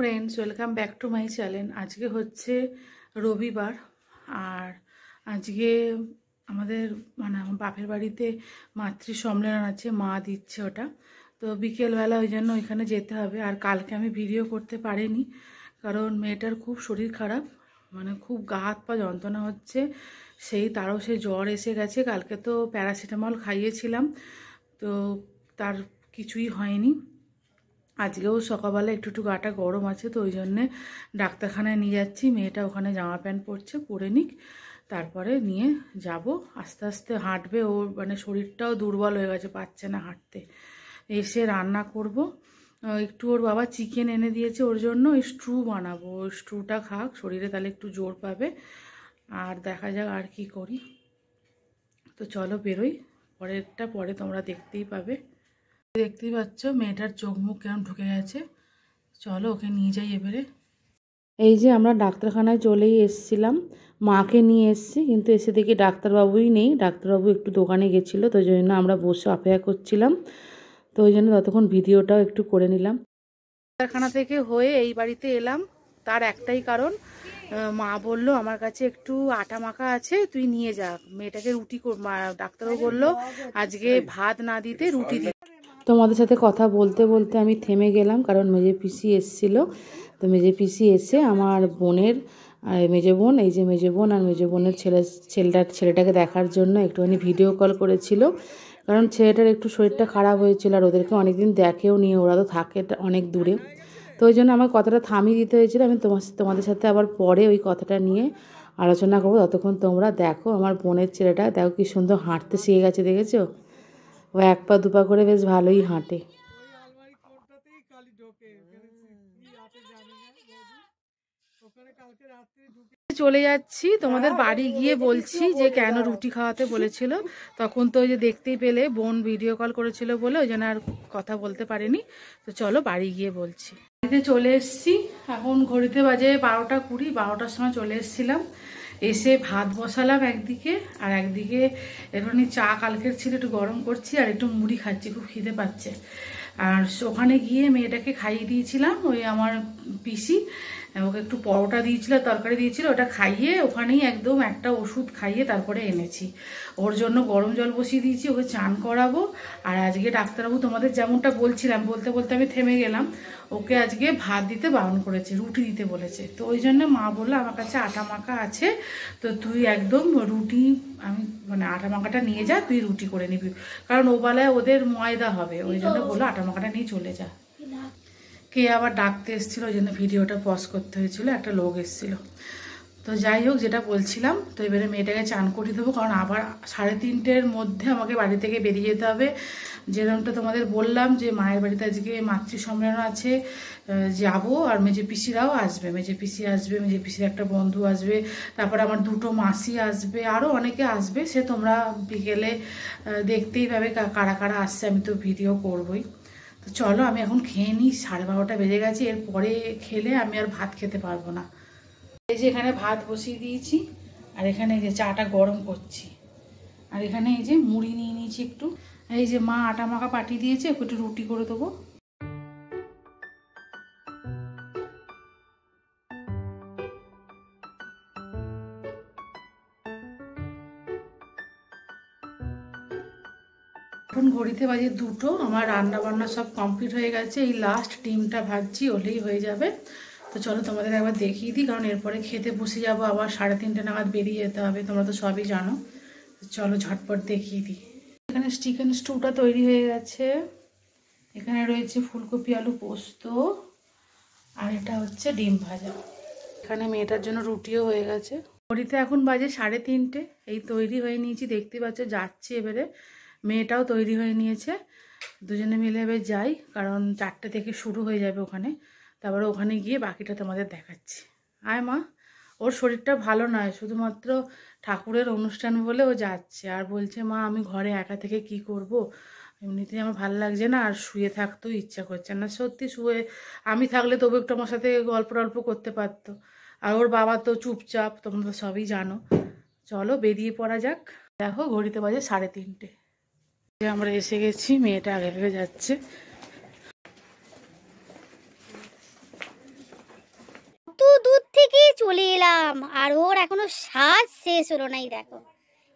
Friends, welcome back to my channel. আজকে হচ্ছে রবিবার, আর আজকে আমাদের আমার বাপের বাড়িতে মাতৃ সম্মেলন আছে, মা দিচ্ছে ওটা। তো বিকেলবেলা ওই জন্য ওইখানে যেতে হবে। আর কালকে আমি ভিডিও করতে পারিনি, কারণ মেয়েটার খুব শরীর খারাপ, খুব গা হাত পা যন্ত্রণা হচ্ছে। তারও সে জ্বর এসে গেছে। কালকে তো প্যারাসিটামল খাইয়েছিলাম, তো তার কিছুই হয়নি। আজকেও সকালবেলা একটু গাটা গরম আছে, তো ওই জন্যে ডাক্তারখানায় নিয়ে যাচ্ছি। মেয়েটা ওখানে জামা প্যান্ট পরছে, পরে নিক, তারপরে নিয়ে যাব। আস্তে আস্তে হাঁটবে। ওর শরীরটাও দুর্বল হয়ে গেছে, পারছে না হাঁটতে। এসে রান্না করব। একটু ওর বাবা চিকেন এনে দিয়েছে, ওর জন্য স্ট্রু বানাবো। ওই স্ট্রুটা খাক, শরীরে তাহলে একটু জোর পাবে। আর দেখা যাক আর কি করি। তো চলো বেরোই, পরেরটা পরে তোমরা দেখতেই পাবে। দেখতেই পাচ্ছ মেয়েটার চোখ মুখ কেমন ঢুকে গেছে। চলো ওকে নিয়ে যাই এবারে। এই যে আমরা ডাক্তারখানায় চলেই এসেছিলাম, মাকে নিয়ে এসেছি, কিন্তু এসে দেখি ডাক্তারবাবুই নেই। ডাক্তারবাবু একটু দোকানে গেছিলো, তো ওই জন্য আমরা বসে অপেক্ষা করছিলাম। তো ওই জন্য ততক্ষণ ভিডিওটাও একটু করে নিলাম। ডাক্তারখানা থেকে হয়ে এই বাড়িতে এলাম, তার একটাই কারণ, মা বলল আমার কাছে একটু আটা মাখা আছে, তুই নিয়ে যা। মেয়েটাকে রুটি ডাক্তারও বললো আজকে ভাত না দিতে রুটি দিতে। তোমাদের সাথে কথা বলতে বলতে আমি থেমে গেলাম, কারণ মেজে পিসি এসেছিলো। তো মেজে পিসি এসে আমার বোনের মেজো বোন, এই যে মেজো বোন আর মেজো বোনের ছেলেটাকে দেখার জন্য একটুখানি ভিডিও কল করেছিল। কারণ ছেলেটার একটু শরীরটা খারাপ হয়েছিল, আর ওদেরকে অনেকদিন দেখেও নিয়ে, ওরা তো থাকে অনেক দূরে। তো ওই জন্য আমার কথাটা থামিয়ে দিতে হয়েছিল। আমি তোমাদের সাথে আবার পরে ওই কথাটা নিয়ে আলোচনা করবো। ততক্ষণ তোমরা দেখো আমার বোনের ছেলেটা, দেখো কি সুন্দর হাঁটতে শিখে গেছে, দেখেছো? ও এক পা দুপা করে বেশ ভালোই হাঁটে। চলে যাচ্ছি, তোমাদের বাড়ি গিয়ে বলছি যে কেন রুটি খাওয়াতে বলেছিল। তখন তো ওই যে দেখতেই পেলে বোন ভিডিও কল করেছিল বলে ওই জন্য আর কথা বলতে পারিনি। তো চলো বাড়ি গিয়ে বলছি। বাড়িতে চলে এসছি, এখন ঘড়িতে বাজে 12:20। 12টার সময় চলে এসছিলাম। এসে ভাত বসালাম একদিকে, আর একদিকে একটুখানি চা কালকের ছিল একটু গরম করছি, আর একটু মুড়ি খাচ্ছি, খুব খিদে পাচ্ছে। আর ওখানে গিয়ে মেয়েটাকে খাইয়ে দিয়েছিলাম, ওই আমার পিসি ওকে একটু পরোটা দিয়েছিল, তরকারি দিয়েছিল, ওটা খাইয়ে ওখানেই একদম একটা ওষুধ খাইয়ে তারপরে এনেছি। ওর জন্য গরম জল বসিয়ে দিয়েছি, ওকে চান করাবো। আর আজকে ডাক্তারবাবু তোমাদের যেমনটা বলছিলাম, বলতে বলতে আমি থেমে গেলাম, ওকে আজকে ভাত দিতে বারণ করেছে, রুটি দিতে বলেছে। তো ওই জন্য মা বললো আমার কাছে আটা মাখা আছে, তো তুই একদম রুটি, আমি আটা মাখাটা নিয়ে যা, তুই রুটি করে নিবি, কারণ ও বেলায় ওদের ময়দা হবে। ওই জন্য বললো আটা মাখাটা নিয়ে চলে যা। কে আবার ডাকতে এসেছিলো, ওই জন্য ভিডিওটা পজ করতে হয়েছিল, একটা লোক এসেছিলো। তো যাই হোক, যেটা বলছিলাম, তো এবারে মেয়েটাকে চান করিয়ে দেবো, কারণ আবার 3:30-এর মধ্যে আমাকে বাড়ি থেকে বেরিয়ে যেতে হবে। যেরকমটা তোমাদের বললাম যে মায়ের বাড়িতে আজকে মাতৃ সম্মেলন আছে, যাবো। আর মেজে পিসিরাও আসবে, মেজে পিসি আসবে, মেজে পিসির একটা বন্ধু আসবে, তারপর আমার 2টো মাসি আসবে, আরও অনেকে আসবে। সে তোমরা বিকেলে দেখতেই পাবে কারা কারা আসছে, আমি তো ভিডিও করবই। তো চলো আমি এখন খেয়ে নিই, 12:30টা বেজে গেছে। এরপরে খেলে আমি আর ভাত খেতে পারবো না। এই যে এখানে ভাত বসিয়ে দিয়েছি, আর এখানে এই যে চাটা গরম করছি, আর এখানে এই যে মুড়ি নিয়ে নিয়েছি একটু। এই যে মা আটা মাখা পাঠিয়ে দিয়েছে, একটু রুটি করে দেবো। এখন ঘড়িতে বাজে 2টো। আমার রান্না বান্না সব কমপ্লিট হয়ে গেছে, এই লাস্ট ডিমটা ভাজছি, হলেই হয়ে যাবে। তো চলো তোমাদের একবার দেখিয়ে দিই, কারণ এরপরে খেতে বসে যাবো, আবার 3:30 নাগাদ বেরিয়ে যেতে হবে, তোমরা তো সবই জানো। চলো ঝটপট দেখিয়ে দিই। এখানে চিকেন স্টুটা তৈরি হয়ে গেছে, এখানে রয়েছে ফুলকপি আলু পোস্ত, আর এটা হচ্ছে ডিম ভাজা। এখানে মেয়েটার জন্য রুটিও হয়ে গেছে। ঘড়িতে এখন বাজে 3:30, এই তৈরি হয়ে নিয়েছি, দেখতে পাচ্ছ যাচ্ছি এবারে। মেয়েটাও তৈরি হয়ে নিয়েছে, দুজনে মিলে এবার যাই, কারণ 4টে থেকে শুরু হয়ে যাবে ওখানে। তারপরে ওখানে গিয়ে বাকিটা তোমাদের দেখাচ্ছি। আয় মা, ওর শরীরটা ভালো নয়, শুধুমাত্র ঠাকুরের অনুষ্ঠান বলে ও যাচ্ছে। আর বলছে মা আমি ঘরে একা থেকে কি করব, এমনিতেই আমার ভালো লাগছে না, আর শুয়ে থাকতেও ইচ্ছা করছে না। সত্যি শুয়ে আমি থাকলে তবু একটু আমার সাথে গল্প টল্প করতে পারতো। আর ওর বাবা তো চুপচাপ, তোমরা তো সবই জানো। চলো বেরিয়ে পড়া যাক। দেখো ঘড়িতে বাজে 3:30। আমরা এসে গেছি, মেয়েটা আগে আগে যাচ্ছে। দিলাম, আর ওর এখনো সাজ শেষ হলো নাই। দেখো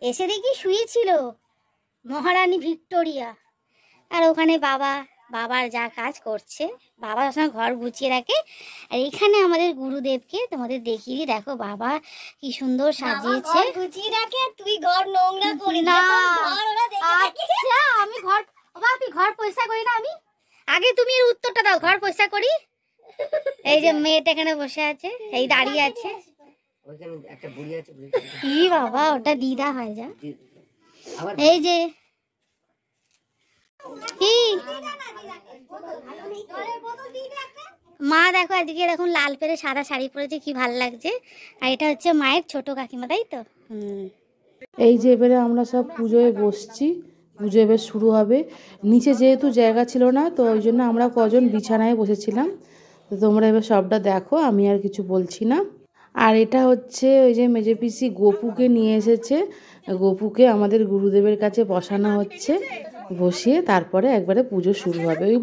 এসে দেখি শুয়েছিল মহারানী ভিক্টোরিয়া। আর ওখানে বাবার যা কাজ করছে, বাবা সবসময় ঘর গুছিয়ে রাখে। আর এখানে আমাদের গুরুদেবকে তোমাদের দেখিয়ে দিই। দেখো বাবা কি সুন্দর সাজিয়েছে, গুছিয়ে রাখে, তুই ঘর নোংরা করে না। আচ্ছা আমি ঘর, বাবা তুই ঘর পরিষ্কার করি না? আমি আগে তুমি এর উত্তরটা দাও, ঘর পরিষ্কার করি? এই যে মেয়েটা এখানে বসে আছে, এই দাঁড়িয়ে আছে, কি বাবা ওটা দিদা হয় যা। এই যে কি মা দেখো আজকে এরকম লাল পেরে সাদা শাড়ি পরেছে, কি ভালো লাগছে। আর এটা হচ্ছে মায়ের ছোট কাকিমা, তাই তো? এই যে এবারে আমরা সব পুজোয় বসছি, পুজো এবার শুরু হবে। নিচে যেহেতু জায়গা ছিল না, তো ওই জন্য আমরা কজন বিছানায় বসেছিলাম। তো তোমরা এবার সবটা দেখো, আমি আর কিছু বলছি না। আর এটা হচ্ছে ওই যে মেজে পিসি গোপুকে নিয়ে এসেছে, গোপুকে আমাদের গুরুদেবের কাছে বসানো হচ্ছে, বসিয়ে তারপরে একবারে পুজো শুরু হবে। ওই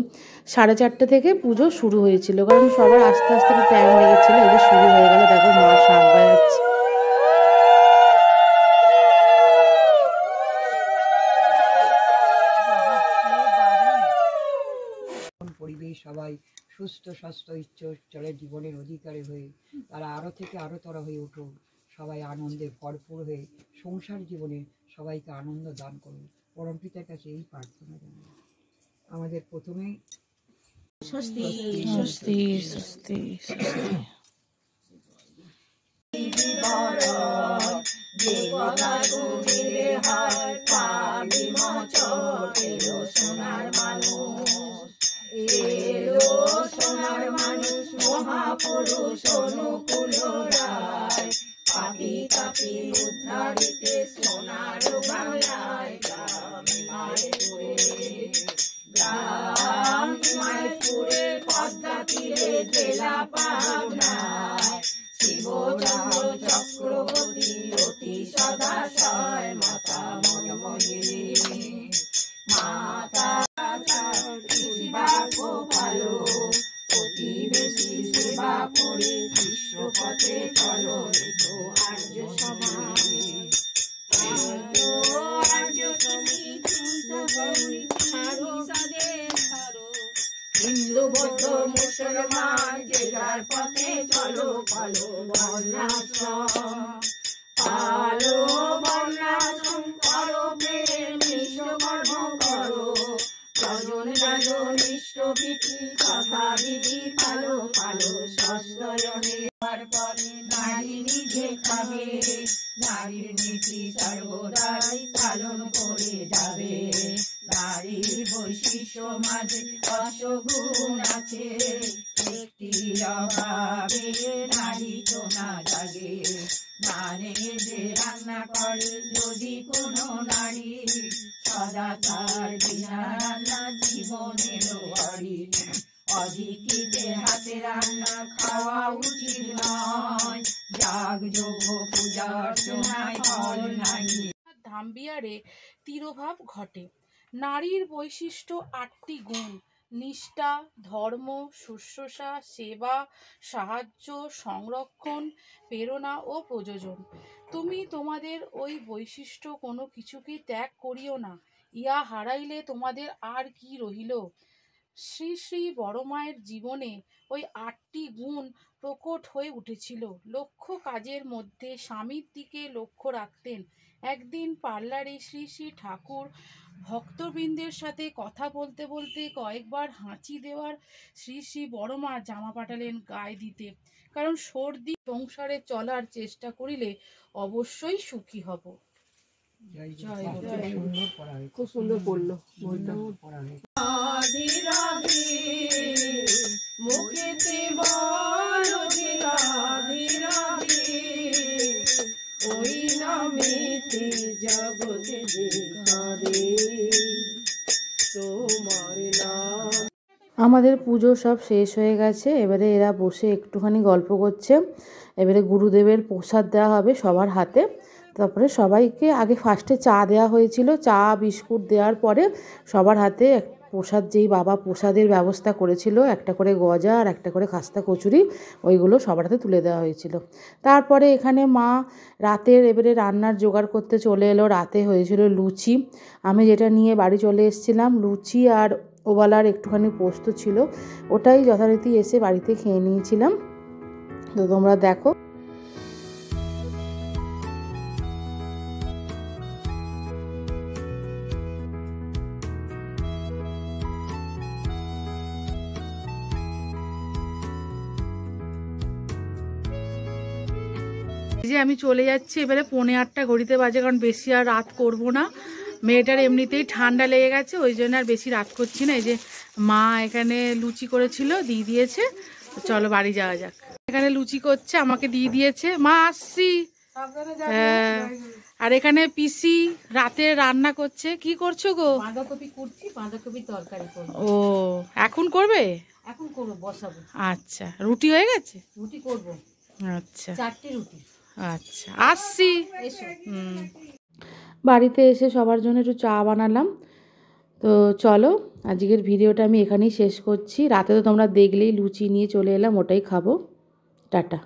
4:30 থেকে পুজো শুরু হয়েছিল, কারণ সবার আস্তে আস্তে টাইম লেগেছিলো। এবার শুরু হয়ে গেল। দেখো মা শাঁখ বাজাচ্ছে। পরিবেশ সবাই সুস্থ স্বাস্থ্য ইচ্ছার জীবনের অধিকারী হয়ে তারা আরও থেকে আরও তরা হয়ে উঠুক, সবাই আনন্দে ভরপুর হয়ে সংসার জীবনে সবাইকে আনন্দ দান করুন। পরমপিতার কাছে এই প্রার্থনা জানাই। আমাদের প্রথমেই স্বস্তি স্বস্তি স্বস্তি স্বস্তি। সোনার মানুষ মহাপুরুষ অনুকূল রায়, পাপি তাপি উদ্ধারিতে সোনার বাংলায়। গ্রাম হিমায়তপুরে পদ্মা তীরে জেলা পাবনায়, শিবচন্দ্র চক্রবর্তী অতি সদাশয় মাতা মনময়ী। মাতা সেবা গোপালো প্রতিবেশী সেবা করে বিশ্বপথে চলো রেখো আর্য সমাজ। হিন্দু বৌদ্ধ মুসলমান যে যার পথে চলো, পালো বর্ণাশ্রম, পালো বর্ণাশ্রম, করো প্রেম বিশ্বকর্ম করো, স্বজন রাজন ইষ্ট ভীতি কথা বিধি পালো পালো সস্তয়নে। পরে নারী নিজে খাবে, নারীর নীতি সর্বদাই পালন করে যাবে। নারীর বৈশিষ্ট্য মাঝে অসগুণ আছে, একটি অভাবে নারী তো না জাগে। মানে যে রান্না করে যদি কোনো নারী, সদাচার বিনা রান্না জীবনেরও অরিত। অধিকীদের হাতে রান্না খাওয়া উচিত নয়, যাগ যোগ পূজা অর্চনায় ফল নাই। ধামবিহারে তিরোভাব ঘটে। নারীর বৈশিষ্ট্য 8টি গুণ: নিষ্ঠা, ধর্ম, শুশ্রূষা, সেবা, সাহায্য, সংরক্ষণ, প্রেরণা ও প্রযোজন। তুমি তোমাদের ওই বৈশিষ্ট্য কোনো কিছুকে ত্যাগ করিও না, ইহা হারাইলে তোমাদের আর কি রহিল। শ্রী শ্রী বড় মায়ের জীবনে ওই 8টি গুণ প্রকট হয়ে উঠেছিল। লক্ষ্য কাজের মধ্যে স্বামীর দিকে লক্ষ্য রাখতেন। একদিন পার্লারে শ্রী শ্রী ঠাকুর ভক্তবৃন্দের সাথে কথা বলতে বলতে কয়েকবার হাঁচি দেওয়ার শ্রী শ্রী বড় মা জামা পাঠালেন গায়ে দিতে, কারণ সর্দি সংসারে চলার চেষ্টা করিলে অবশ্যই সুখী হব। খুব সুন্দর পড়লো বইটা পড়া হয়েছে। মুখেতে বলো যে রাধে রাধে, ওই নামেতে জগতে যেখানে তোমার নাম। আমাদের পুজো সব শেষ হয়ে গেছে। এবারে এরা বসে একটুখানি গল্প করছে। এবারে গুরুদেবের প্রসাদ দেওয়া হবে সবার হাতে। তারপরে সবাইকে আগে ফার্স্টে চা দেওয়া হয়েছিল, চা বিস্কুট দেওয়ার পরে সবার হাতে প্রসাদ, যেই বাবা প্রসাদের ব্যবস্থা করেছিল, একটা করে গজা আর একটা করে খাস্তা কচুরি, ওইগুলো সবার হাতে তুলে দেওয়া হয়েছিল। তারপরে এখানে মা রাতের এবারে রান্নার জোগাড় করতে চলে এলো। রাতে হয়েছিল লুচি, আমি যেটা নিয়ে বাড়ি চলে এসেছিলাম, লুচি আর ওবালার একটুখানি পোস্ত ছিল, ওটাই যথারীতি এসে বাড়িতে খেয়ে নিয়েছিলাম। তো তোমরা দেখো। যে আমি চলে যাচ্ছি এবারে 7:45 ঘড়িতে বাজে, কারণ বেশি আর রাত করব না। মেয়েটার এমনিতেই ঠান্ডা লেগে গেছে, ওই জন্য আর বেশি রাত করছি না। এই যে মা এখানে লুচি করেছিল, দিয়ে দিয়েছে, চলো বাড়ি যাওয়া যাক। এখানে লুচি করছে, আমাকে দিয়ে দিয়েছে। মা আসছি। হ্যাঁ, আর এখানে পিসি রাতে রান্না করছে। কি করছো গো? বাঁধাকপি করছি, বাঁধাকপির তরকারি করবো। ও, এখন করবে? এখন করবো, বসাবো। আচ্ছা, রুটি হয়ে গেছে? রুটি করবো, আচ্ছা 4টে রুটি। আচ্ছা, আসছি। এসো। বাড়িতে এসে সবার জন্য একটু চা বানালাম। তো চলো, আজকের ভিডিওটা আমি এখানেই শেষ করছি। রাতে তো তোমরা দেখলেই লুচি নিয়ে চলে এলাম, ওটাই খাবো। টাটা।